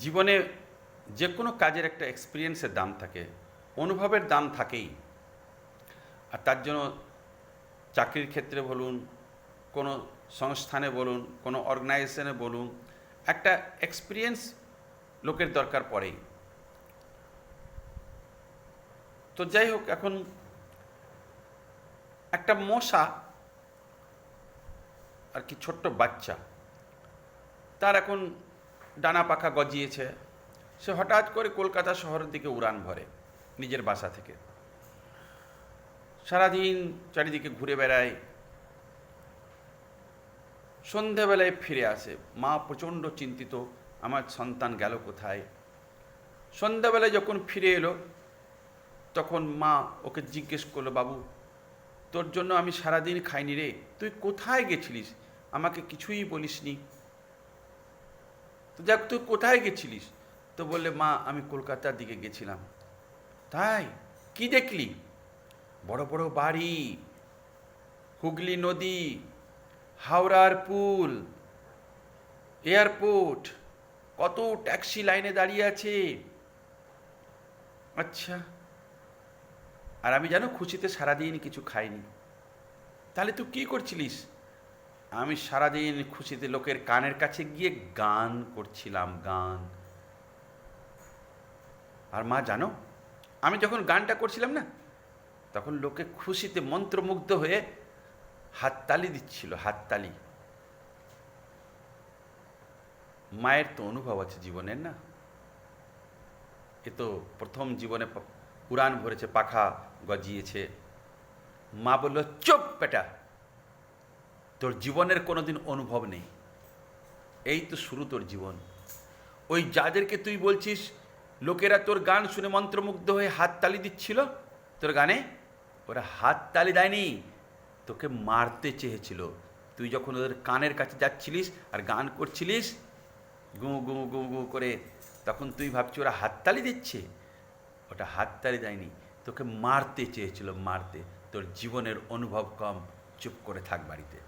জীবনে যে কোনো কাজের একটা এক্সপিরিয়েন্সের দাম থাকে, অনুভবের দাম থাকেই। আর তার জন্য চাকরির ক্ষেত্রে বলুন, কোনো সংস্থানে বলুন, কোনো অর্গানাইজেশনে বলুন, একটা এক্সপিরিয়েন্স লোকের দরকার পড়েই। তো যাই হোক, এখন একটা মশা আর কি, ছোট্ট বাচ্চা, তার এখন ডানা পাখা গজিয়েছে। সে হঠাৎ করে কলকাতা শহরের দিকে উড়ান ভরে নিজের বাসা থেকে। সারাদিন চারিদিকে ঘুরে বেড়ায়, সন্ধেবেলায় ফিরে আসে। মা প্রচণ্ড চিন্তিত, আমার সন্তান গেল কোথায়। সন্ধ্যাবেলায় যখন ফিরে এলো, তখন মা ওকে জিজ্ঞেস করলো, বাবু, তোর জন্য আমি সারাদিন খাইনি রে, তুই কোথায় গেছিলিস, আমাকে কিছুই বলিসনি। তো যাক, তুই কোথায় গেছিলিস? তো বললে, মা, আমি কলকাতার দিকে গেছিলাম। তাই? কি দেখলি? বড় বড় বাড়ি, হুগলি নদী, হাওড়ার পুল, এয়ারপোর্ট, কত ট্যাক্সি লাইনে দাঁড়িয়ে আছে। আচ্ছা, আর আমি জানো খুশিতে সারাদিন কিছু খাইনি। তাহলে তুই কী করছিলিস? আমি সারাদিন খুশিতে লোকের কানের কাছে গিয়ে গান করছিলাম, গান। আর মা জানো, আমি যখন গানটা করছিলাম না, তখন লোকে খুশিতে মন্ত্রমুগ্ধ হয়ে হাততালি দিচ্ছিল, হাততালি। মায়ের তো অনুভব আছে জীবনের, না? এ তো প্রথম জীবনে উড়ান ভরেছে, পাখা গজিয়েছে। মা বলল, চুপ বেটা, তোর জীবনের কোনোদিন অনুভব নেই, এই তো শুরু তোর জীবন। ওই যাদেরকে তুই বলছিস লোকেরা তোর গান শুনে মন্ত্রমুগ্ধ হয়ে হাততালি দিচ্ছিল তোর গানে, ওরা হাততালি দেয়নি, তোকে মারতে চেয়েছিল। তুই যখন ওদের কানের কাছে যাচ্ছিলিস আর গান করছিলিস গু গু গু গু করে, তখন তুই ভাবছি ওরা হাততালি দিচ্ছে। ওটা হাততালি দেয়নি, তোকে মারতে চেয়েছিল, মারতে। তোর জীবনের অনুভব কম, চুপ করে থাক বাড়িতে।